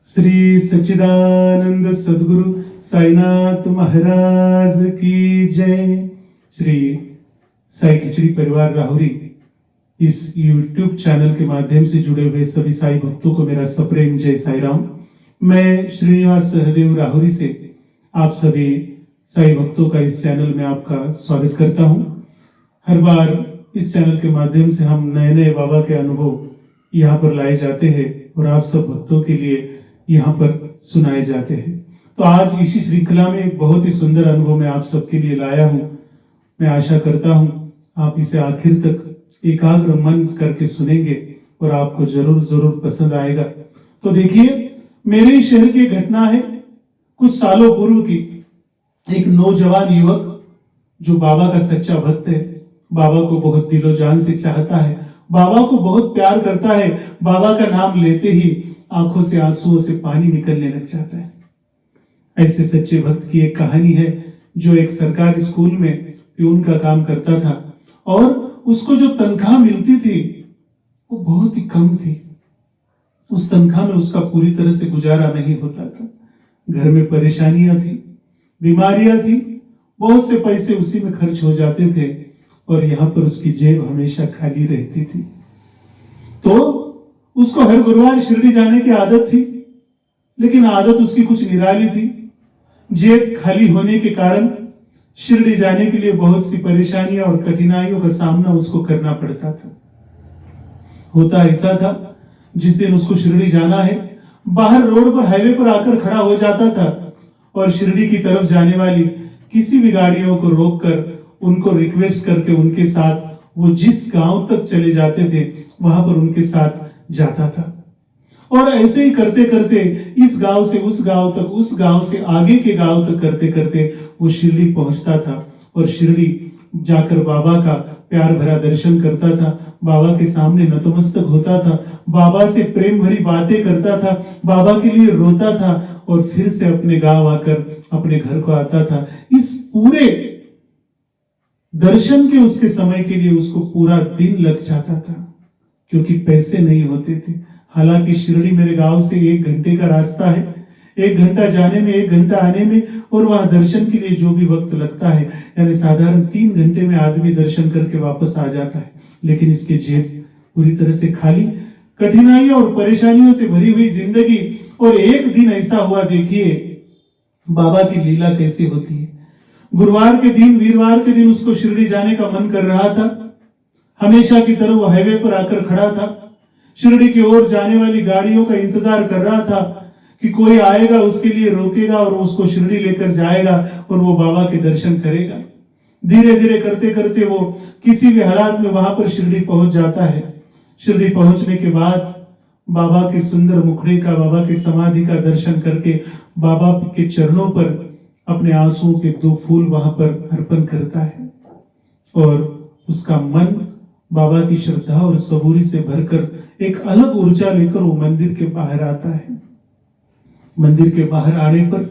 श्री सच्चिदानंद सद्गुरु साईनाथ महाराज की जय। श्री साई खिचड़ी परिवार राहुरी इस YouTube चैनल के माध्यम से जुड़े हुए सभी साई भक्तों को मेरा सप्रेम जय साई राम। मैं श्रीनिवास सहदेव राहुरी से आप सभी साई भक्तों का इस चैनल में आपका स्वागत करता हूं। हर बार इस चैनल के माध्यम से हम नए नए बाबा के अनुभव यहाँ पर लाए जाते हैं और आप सब भक्तों के लिए यहाँ पर सुनाए जाते हैं। तो आज इसी श्रृंखला में एक बहुत ही सुंदर अनुभव मैं आप सबके लिए लाया हूँ। मैं आशा करता हूँ आप इसे आखिर तक एकाग्र मन करके सुनेंगे और आपको जरूर जरूर पसंद आएगा। तो देखिए, मेरे ही शहर की घटना है। कुछ सालों पूर्व की एक नौजवान युवक जो बाबा का सच्चा भक्त है, बाबा को बहुत दिलो जान से चाहता है, बाबा को बहुत प्यार करता है, बाबा का नाम लेते ही आंखों से आंसुओं से पानी निकलने लग जाता है। ऐसे सच्चे भक्त की एक कहानी है जो एक सरकारी स्कूल में प्यून का काम करता था और उसको जो तनख्वाह मिलती थी वो बहुत ही कम थी। उस तनख्वाह में उसका पूरी तरह से गुजारा नहीं होता था। घर में परेशानियां थी, बीमारियां थी, बहुत से पैसे उसी में खर्च हो जाते थे और यहाँ पर उसकी जेब हमेशा खाली रहती थी। तो उसको हर गुरुवार शिरडी जाने की आदत थी, लेकिन आदत उसकी कुछ निराली थी। जेब खाली होने के कारण शिरडी जाने के लिए बहुत सी परेशानियां और कठिनाइयों का सामना उसको करना पड़ता था। होता ऐसा था, जिस दिन उसको शिरडी जाना है, बाहर रोड पर हाईवे पर आकर खड़ा हो जाता था और शिरडी की तरफ जाने वाली किसी भी गाड़ियों को रोककर उनको रिक्वेस्ट करके उनके साथ वो जिस गांव तक चले जाते थे वहां पर उनके साथ जाता था। और ऐसे ही करते करते इस गांव से उस गांव तक, उस गांव से आगे के गांव तक करते करते वो शिरडी पहुंचता था और शिरडी जाकर बाबा का प्यार भरा दर्शन करता था, बाबा के सामने नतमस्तक होता था, बाबा से प्रेम भरी बातें करता था, बाबा के लिए रोता था और फिर से अपने गांव आकर अपने घर को आता था। इस पूरे दर्शन के उसके समय के लिए उसको पूरा दिन लग जाता था, क्योंकि पैसे नहीं होते थे। हालांकि शिरडी मेरे गांव से 1 घंटे का रास्ता है, 1 घंटा जाने में 1 घंटा आने में, और वहां दर्शन के लिए जो भी वक्त लगता है, यानी साधारण 3 घंटे में आदमी दर्शन करके वापस आ जाता है। लेकिन इसके जेब पूरी तरह से खाली, कठिनाइयों और परेशानियों से भरी हुई जिंदगी। और एक दिन ऐसा हुआ, देखिए बाबा की लीला कैसी होती है। गुरुवार के दिन, वीरवार के दिन उसको शिरडी जाने का मन कर रहा था। हमेशा की तरह वो हाईवे पर आकर खड़ा था, शिरडी की ओर जाने वाली गाड़ियों का इंतजार कर रहा था कि कोई आएगा, उसके लिए रोकेगा और उसको शिरडी लेकर जाएगा और वो बाबा के दर्शन करेगा। धीरे धीरे करते करते वो किसी भी हालात में वहां पर शिरडी पहुंच जाता है। शिरडी पहुंचने के बाद बाबा के सुंदर मुखड़े का, बाबा की समाधि का दर्शन करके बाबा के चरणों पर अपने आंसुओं के 2 फूल वहां पर अर्पण करता है और उसका मन बाबा की श्रद्धा और सबूरी से भरकर एक अलग ऊर्जा लेकर वो मंदिर के बाहर आता है। मंदिर के बाहर आने पर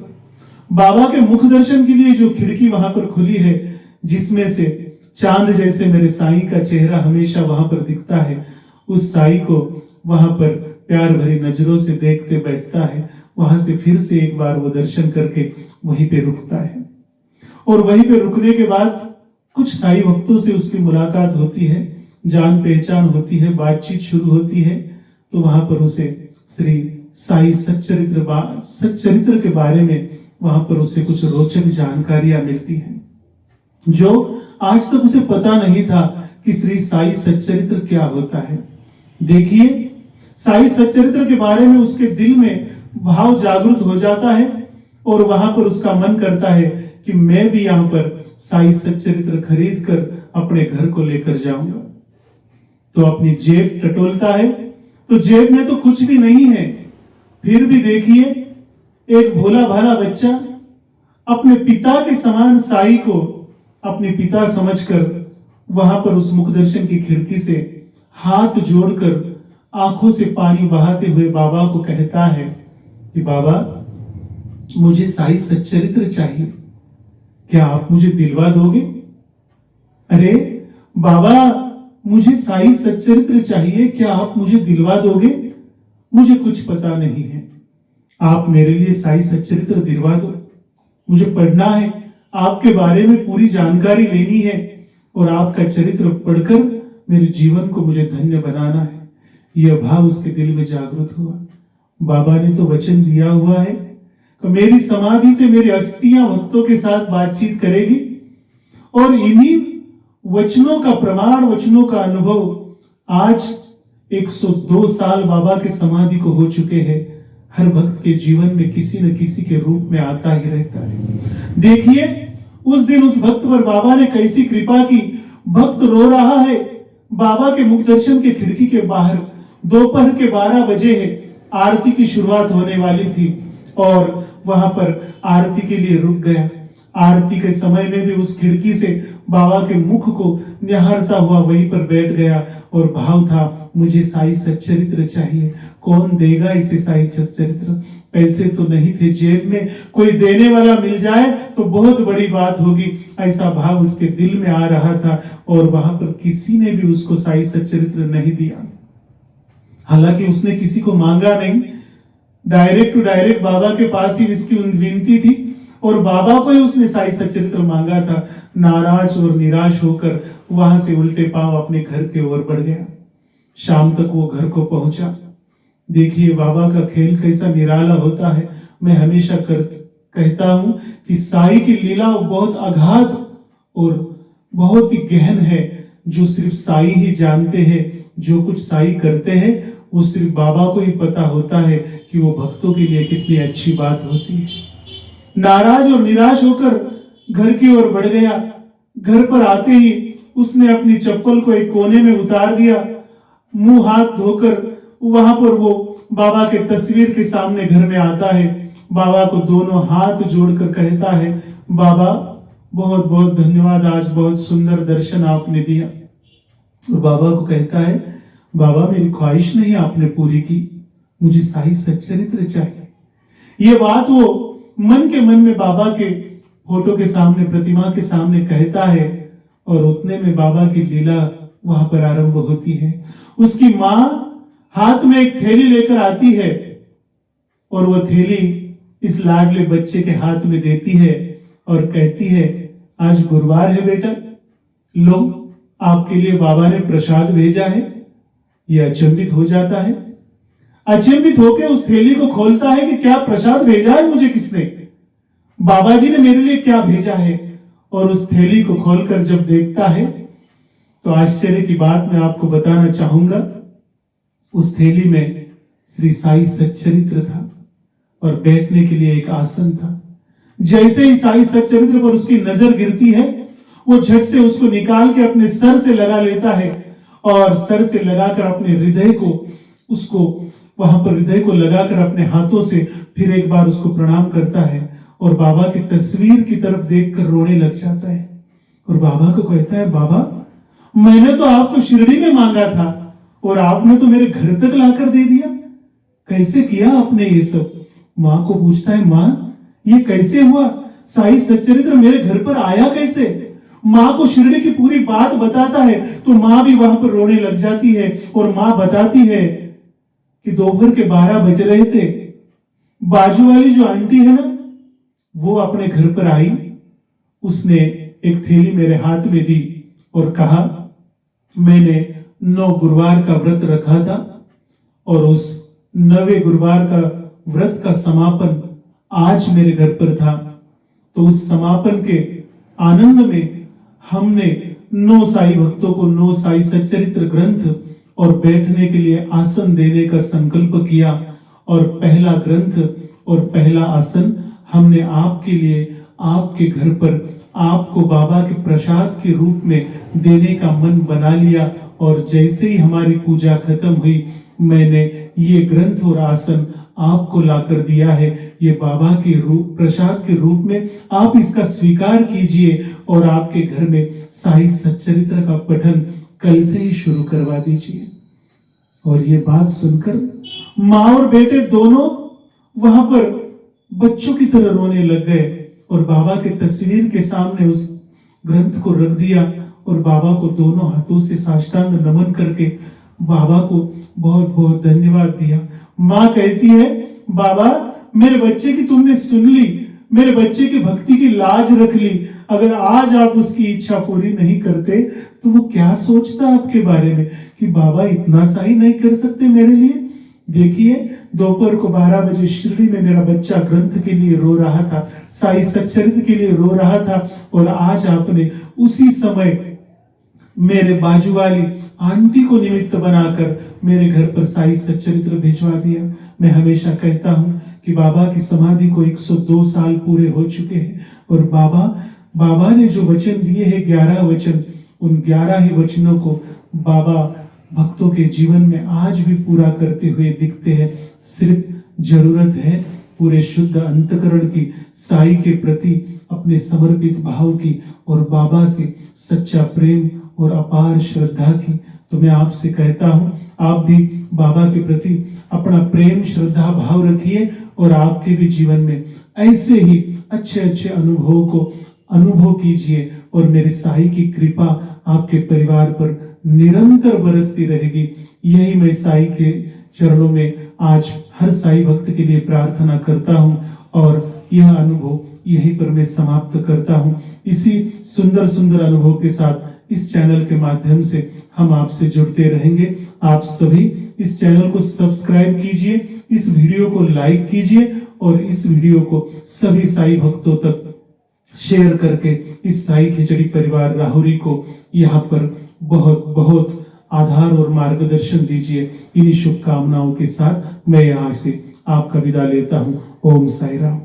बाबा के मुख दर्शन के लिए जो खिड़की वहां पर खुली है, जिसमें से चांद जैसे मेरे साईं का चेहरा हमेशा वहां पर दिखता है, उस साईं को वहां पर प्यार भरी नजरों से देखते बैठता है। वहां से फिर से एक बार वो दर्शन करके वहीं पे रुकता है और वहीं पे रुकने के बाद कुछ साईं भक्तों से उसकी मुलाकात होती है, जान पहचान होती है, बातचीत शुरू होती है। तो वहां पर उसे श्री साई सच्चरित्र के बारे में वहां पर उसे कुछ रोचक जानकारियां मिलती हैं, जो आज तक उसे पता नहीं था कि श्री साई सच्चरित्र क्या होता है। देखिए, साई सच्चरित्र के बारे में उसके दिल में भाव जागृत हो जाता है और वहां पर उसका मन करता है कि मैं भी यहाँ पर साई सच्चरित्र खरीद कर अपने घर को लेकर जाऊंगा। तो अपनी जेब टटोलता है, तो जेब में तो कुछ भी नहीं है। फिर भी देखिए, एक भोला भाला बच्चा अपने पिता के समान साई को अपने पिता समझकर वहां पर उस मुख दर्शन की खिड़की से हाथ जोड़कर आंखों से पानी बहाते हुए बाबा को कहता है कि बाबा, मुझे साई सच्चरित्र चाहिए, क्या आप मुझे दिलवा दोगे? अरे बाबा, मुझे साई सच्चरित्र चाहिए, क्या आप मुझे दिलवा दोगे? मुझे कुछ पता नहीं है, आप मेरे लिए साई सच्चरित्र दिलवा दो, मुझे पढ़ना है, आपके बारे में पूरी जानकारी लेनी है और आपका चरित्र पढ़कर मेरे जीवन को मुझे धन्य बनाना है। यह भाव उसके दिल में जागृत हुआ। बाबा ने तो वचन दिया हुआ है कि मेरी समाधि से मेरी अस्थियां भक्तों के साथ बातचीत करेगी, और इन्हीं वचनों का प्रमाण, वचनों का अनुभव आज 102 साल बाबा के समाधि को हो चुके हैं। हर भक्त के जीवन में किसी न किसी के रूप में आता ही रहता है। देखिए उस दिन उस भक्त पर बाबा ने कैसी कृपा की। भक्त रो रहा है, बाबा के मुख दर्शन के खिड़की के बाहर। दोपहर के 12 बजे है, आरती की शुरुआत होने वाली थी और वहां पर आरती के लिए रुक गया। आरती के समय में भी उस खिड़की से बाबा के मुख को निहारता हुआ वहीं पर बैठ गया और भाव था, मुझे साई सच्चरित्र चाहिए। कौन देगा इसे साई सच्चरित्र? पैसे तो नहीं थे जेब में, कोई देने वाला मिल जाए तो बहुत बड़ी बात होगी, ऐसा भाव उसके दिल में आ रहा था। और वहां पर किसी ने भी उसको साई सच्चरित्र नहीं दिया। हालांकि उसने किसी को मांगा नहीं, डायरेक्ट टू डायरेक्ट बाबा के पास ही इसकी विनती थी और बाबा को ही उसने साई सच्चरित्र मांगा था। नाराज और निराश होकर वहां से उल्टे पांव अपने घर की ओर बढ़ गया। शाम तक वो घर को पहुंचा। देखिए बाबा का खेल कैसा निराला होता है। मैं हमेशा कहता हूं कि साई की लीला बहुत अगाध और बहुत ही गहन है, जो सिर्फ साई ही जानते हैं। जो कुछ साई करते हैं वो सिर्फ बाबा को ही पता होता है कि वो भक्तों के लिए कितनी अच्छी बात होती है। नाराज और निराश होकर घर की ओर बढ़ गया। घर पर आते ही उसने अपनी चप्पल को एक कोने में उतार दिया। मुंह हाथ धोकर वहां पर वो बाबा के तस्वीर के सामने घर में आता है। बाबा को दोनों हाथ जोड़कर कहता है, बाबा बहुत बहुत धन्यवाद, आज बहुत सुंदर दर्शन आपने दिया। और बाबा को कहता है, बाबा मेरी ख्वाहिश नहीं आपने पूरी की, मुझे साई सच्चरित्र चाहिए। ये बात वो मन के मन में बाबा के फोटो के सामने, प्रतिमा के सामने कहता है और उतने में बाबा की लीला वहां पर आरंभ होती है। उसकी मां हाथ में एक थैली लेकर आती है और वो थैली इस लाडले बच्चे के हाथ में देती है और कहती है, आज गुरुवार है बेटा, लो आपके लिए बाबा ने प्रसाद भेजा है। ये अचंभित हो जाता है। अचंभित होकर उस थैली को खोलता है कि क्या प्रसाद भेजा है मुझे, किसने, बाबा जी ने मेरे लिए क्या भेजा है। और उस थैली को खोलकर जब देखता है तो आश्चर्य की बात मैं आपको बताना चाहूंगा। उस थैली में श्री साई सच्चरित्र था और बैठने के लिए एक आसन था। जैसे ही साई सच्चरित्र पर उसकी नजर गिरती है, वो झट से उसको निकाल के अपने सर से लगा लेता है और सर से लगाकर अपने हृदय को, उसको वहां पर हृदय को लगाकर अपने हाथों से फिर एक बार उसको प्रणाम करता है और बाबा की तस्वीर की तरफ देखकर रोने लग जाता है और बाबा को कहता है, बाबा मैंने तो आपको शिरडी में मांगा था और आपने तो मेरे घर तक लाकर दे दिया, कैसे किया आपने ये सब? मां को पूछता है, मां ये कैसे हुआ? साई सच्चरित्र मेरे घर पर आया कैसे? मां को शिरडी की पूरी बात बताता है तो मां भी वहां पर रोने लग जाती है और मां बताती है कि दोपहर के 12 बज रहे थे, बाजू वाली जो आंटी है ना, वो अपने घर पर आई, उसने एक थैली मेरे हाथ में दी और कहा, मैंने 9 गुरुवार का व्रत रखा था और उस 9वें गुरुवार का व्रत का समापन आज मेरे घर पर था, तो उस समापन के आनंद में हमने 9 साई भक्तों को 9 साई सच्चरित्र ग्रंथ और बैठने के लिए आसन देने का संकल्प किया और पहला ग्रंथ और पहला आसन हमने आपके लिए, आपके घर पर आपको बाबा के प्रसाद के रूप में देने का मन बना लिया। और जैसे ही हमारी पूजा खत्म हुई, मैंने ये ग्रंथ और आसन आपको लाकर दिया है, ये बाबा के रूप, प्रसाद के रूप में आप इसका स्वीकार कीजिए और आपके घर में साई सच्चरित्र का पठन कल से ही शुरू करवा दीजिए। और ये बात सुनकर माँ और बेटे दोनों वहां पर बच्चों की तरह रोने लग गए और बाबा के तस्वीर के सामने उस ग्रंथ को रख दिया और बाबा को दोनों हाथों से साष्टांग नमन करके बाबा को बहुत बहुत धन्यवाद दिया। माँ कहती है, बाबा मेरे बच्चे की तुमने सुन ली, मेरे बच्चे की भक्ति की लाज रख ली। अगर आज आप उसकी इच्छा पूरी नहीं करते तो वो क्या सोचता आपके बारे में कि बाबा इतना सा ही नहीं कर सकते मेरे लिए। देखिए, दोपहर को 12 बजे शिरडी में मेरा बच्चा ग्रंथ के लिए रो रहा था, साई सच्चरित्र के लिए रो रहा था, और आज आपने उसी समय मेरे बाजू वाली आंटी को निमित्त बनाकर मेरे घर पर साई सच्चरित्र भिजवा दिया। मैं हमेशा कहता हूं कि बाबा की समाधि को 102 साल पूरे हो चुके हैं, और बाबा ने जो वचन दिए हैं 11 वचन, उन 11 ही वचनों को बाबा भक्तों के जीवन में आज भी पूरा करते हुए दिखते हैं। सिर्फ जरूरत है पूरे शुद्ध अंतकरण की, साई के प्रति अपने समर्पित भाव की, और बाबा से सच्चा प्रेम और अपार श्रद्धा की। तो मैं आपसे कहता हूं, आप भी बाबा के प्रति अपना प्रेम श्रद्धा भाव रखिए, और आपके भी जीवन में ऐसे ही अच्छे अच्छे अनुभवों को अनुभव कीजिए, और मेरे साई की कृपा आपके परिवार पर निरंतर बरसती रहेगी। यही मैं साई के चरणों में आज हर साई भक्त के लिए प्रार्थना करता हूं, और यह अनुभव यहीं पर मैं समाप्त करता हूं। इसी सुंदर सुंदर अनुभव के साथ इस चैनल के माध्यम से हम आपसे जुड़ते रहेंगे। आप सभी इस चैनल को सब्सक्राइब कीजिए, इस वीडियो को लाइक कीजिए, और इस वीडियो को सभी साई भक्तों तक शेयर करके इस साई खिचड़ी परिवार राहुरी को यहाँ पर बहुत बहुत आधार और मार्गदर्शन दीजिए। इन्हीं शुभकामनाओं के साथ मैं यहाँ से आपका विदा लेता हूँ। ओम साई राम।